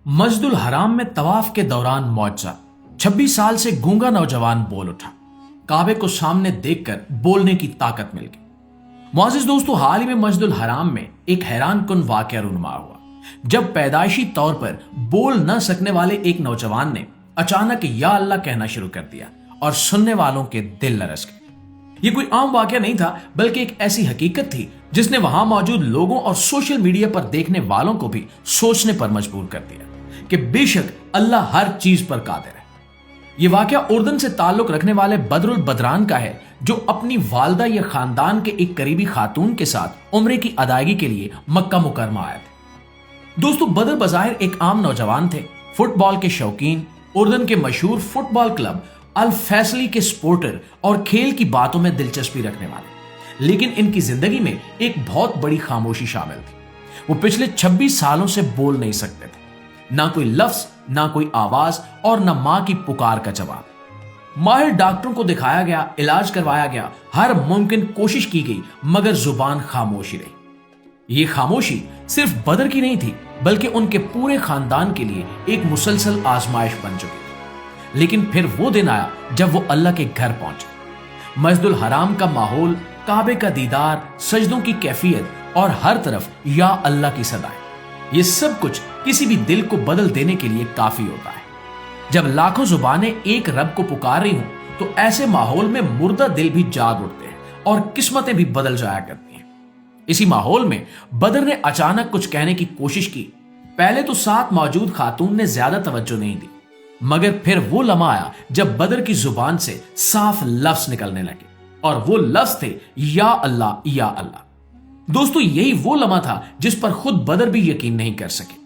مسجد الحرام में तवाफ के दौरान मुआवजा 26 साल से गूंगा नौजवान बोल उठा। काबे को सामने देखकर बोलने की ताकत मिल गई। मुआज़िज़ दोस्तों, हाल ही में मस्जिद उल हराम में एक हैरान कुन वाक़या रूनुमा हुआ जब पैदाइशी तौर पर बोल न सकने वाले एक नौजवान ने अचानक या अल्लाह कहना शुरू कर दिया और सुनने वालों के दिल लरस गए। ये कोई आम वाक़या नहीं था, बल्कि एक ऐसी हकीकत थी जिसने वहां मौजूद लोगों और सोशल मीडिया पर देखने वालों को भी सोचने पर मजबूर कर दिया कि बेशक अल्लाह हर चीज पर कादिर है। यह वाक़या उर्दन से ताल्लुक रखने वाले बदरुल बदरान का है, जो अपनी वालदा या खानदान के एक करीबी खातून के साथ उम्रे की अदायगी के लिए मक्का मुकरमा आए थे। दोस्तों, बदर बज़ाहिर एक आम नौजवान थे, फुटबॉल के शौकीन, उर्दन के मशहूर फुटबॉल क्लब अल फैसली के सपोर्टर और खेल की बातों में दिलचस्पी रखने वाले। लेकिन इनकी जिंदगी में एक बहुत बड़ी खामोशी शामिल थी। वो पिछले 26 सालों से बोल नहीं सकते थे, ना कोई लफ्ज, ना कोई आवाज और ना मां की पुकार का जवाब। माहिर डॉक्टरों को दिखाया गया, इलाज करवाया गया, हर मुमकिन कोशिश की गई, मगर जुबान खामोशी रही। ये खामोशी सिर्फ बदर की नहीं थी, बल्कि उनके पूरे खानदान के लिए एक मुसलसल आजमाइश बन चुकी थी। लेकिन फिर वो दिन आया जब वो अल्लाह के घर पहुंचे। मस्जिदुल हराम का माहौल, काबे का दीदार, सजदों की कैफियत और हर तरफ या अल्लाह की सदाएं, ये सब कुछ किसी भी दिल को बदल देने के लिए काफी होता है। जब लाखों जुबानें एक रब को पुकार रही हों, तो ऐसे माहौल में मुर्दा दिल भी जाग उठते हैं और किस्मतें भी बदल जाया करती हैं। इसी माहौल में बदर ने अचानक कुछ कहने की कोशिश की। पहले तो साथ मौजूद खातून ने ज्यादा तवज्जो नहीं दी, मगर फिर वो लम्हा आया जब बदर की जुबान से साफ लफ्ज निकलने लगे, और वो लफ्ज थे या अल्लाह या अल्लाह। दोस्तों, यही वो लम्हा था जिस पर खुद बदर भी यकीन नहीं कर सके।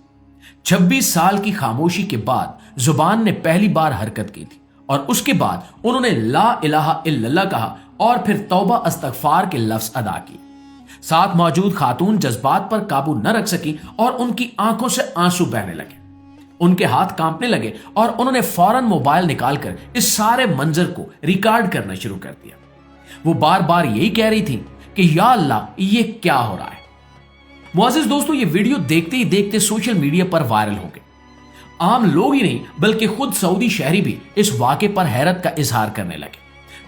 26 साल की खामोशी के बाद जुबान ने पहली बार हरकत की थी, और उसके बाद उन्होंने ला इलाहा इल्लल्लाह कहा और फिर तौबा अस्तगफार के लफ्ज अदा किए। साथ मौजूद खातून जज्बात पर काबू न रख सकी और उनकी आंखों से आंसू बहने लगे, उनके हाथ कांपने लगे और उन्होंने फौरन मोबाइल निकालकर इस सारे मंजर को रिकॉर्ड करना शुरू कर दिया। वो बार बार यही कह रही थी कि या अल्लाह, ये क्या हो रहा है। मुआज़िज़ दोस्तों, ये वीडियो देखते ही देखते सोशल मीडिया पर वायरल हो गई। आम लोग ही नहीं, बल्कि खुद सऊदी शहरी भी इस वाक़े पर हैरत का इजहार करने लगे।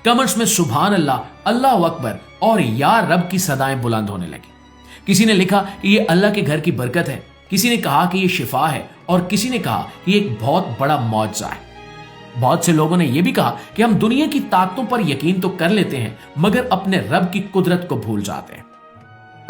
कमेंट्स में सुभान अल्लाह, अल्लाह अकबर और या रब की सदाएं बुलंद होने लगी। किसी ने लिखा कि ये अल्लाह के घर की बरकत है, किसी ने कहा कि ये शिफा है, और किसी ने कहा कि ये एक बहुत बड़ा मौजज़ा है। बहुत से लोगों ने यह भी कहा कि हम दुनिया की ताकतों पर यकीन तो कर लेते हैं, मगर अपने रब की कुदरत को भूल जाते हैं।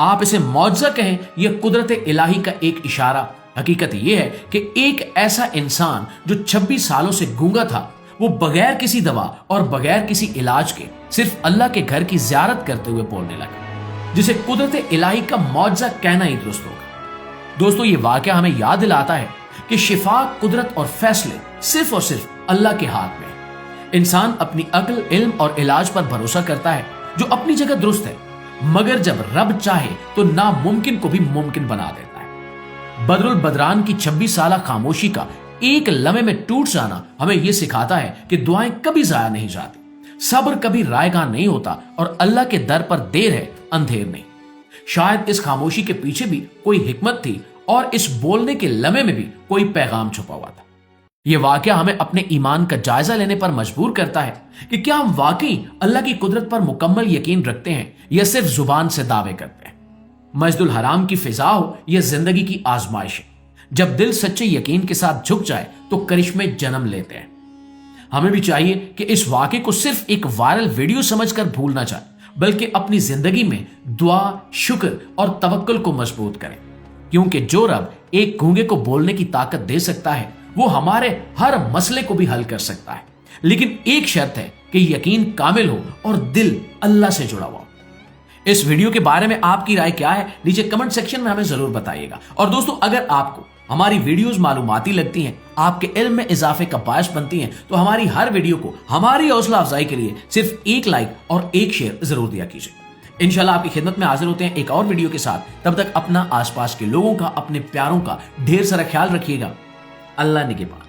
आप इसे मौजज़ा कहें या कुदरत इलाही का एक इशारा, हकीकत यह है कि एक ऐसा इंसान जो 26 सालों से गूंगा था, वो बगैर किसी दवा और बगैर किसी इलाज के सिर्फ अल्लाह के घर की ज़ियारत करते हुए बोलने लगा, जिसे कुदरत इलाही का मौजज़ा कहना ही दुरुस्त होगा। दोस्तों, ये वाक़या हमें याद दिलाता है कि शिफा, कुदरत और फैसले सिर्फ और सिर्फ अल्लाह के हाथ में है। इंसान अपनी अक्ल, इल्म और इलाज पर भरोसा करता है, जो अपनी जगह दुरुस्त है, मगर जब रब चाहे तो नामुमकिन को भी मुमकिन बना देता है। बदरुल बदरान की 26 साल खामोशी का एक लम्हे में टूट जाना हमें यह सिखाता है कि दुआएं कभी जाया नहीं जाती, सब्र कभी रायगां नहीं होता, और अल्लाह के दर पर देर है, अंधेर नहीं। शायद इस खामोशी के पीछे भी कोई हिकमत थी, और इस बोलने के लम्हे में भी कोई पैगाम छुपा हुआ था। यह वाकया हमें अपने ईमान का जायजा लेने पर मजबूर करता है कि क्या हम वाकई अल्लाह की कुदरत पर मुकम्मल यकीन रखते हैं या सिर्फ जुबान से दावे करते हैं। मस्जिदुल हराम की फिजा हो यह जिंदगी की आजमाइश है। जब दिल सच्चे यकीन के साथ झुक जाए तो करिश्मे जन्म लेते हैं। हमें भी चाहिए कि इस वाकये को सिर्फ एक वायरल वीडियो समझकर भूल ना जाए, बल्कि अपनी जिंदगी में दुआ, शुक्र और तवक्कुल को मजबूत करें, क्योंकि जो रब एक गूंगे को बोलने की ताकत दे सकता है, वो हमारे हर मसले को भी हल कर सकता है। लेकिन एक शर्त है कि यकीन कामिल हो और दिल अल्लाह से जुड़ा हुआ हो। इस वीडियो के बारे में आपकी राय क्या है, नीचे कमेंट सेक्शन में हमें जरूर बताइएगा। और दोस्तों, अगर आपको हमारी वीडियोस मालूमाती लगती हैं, आपके इल्म में इजाफे का बायस बनती हैं, तो हमारी हर वीडियो को हमारी हौसला अफजाई के लिए सिर्फ एक लाइक और एक शेयर जरूर दिया कीजिए। इंशाल्लाह आपकी खिदमत में हाजिर होते हैं एक और वीडियो के साथ। तब तक अपना, आसपास के लोगों का, अपने प्यारों का ढेर सारा ख्याल रखिएगा। अल्लाह निगहबान।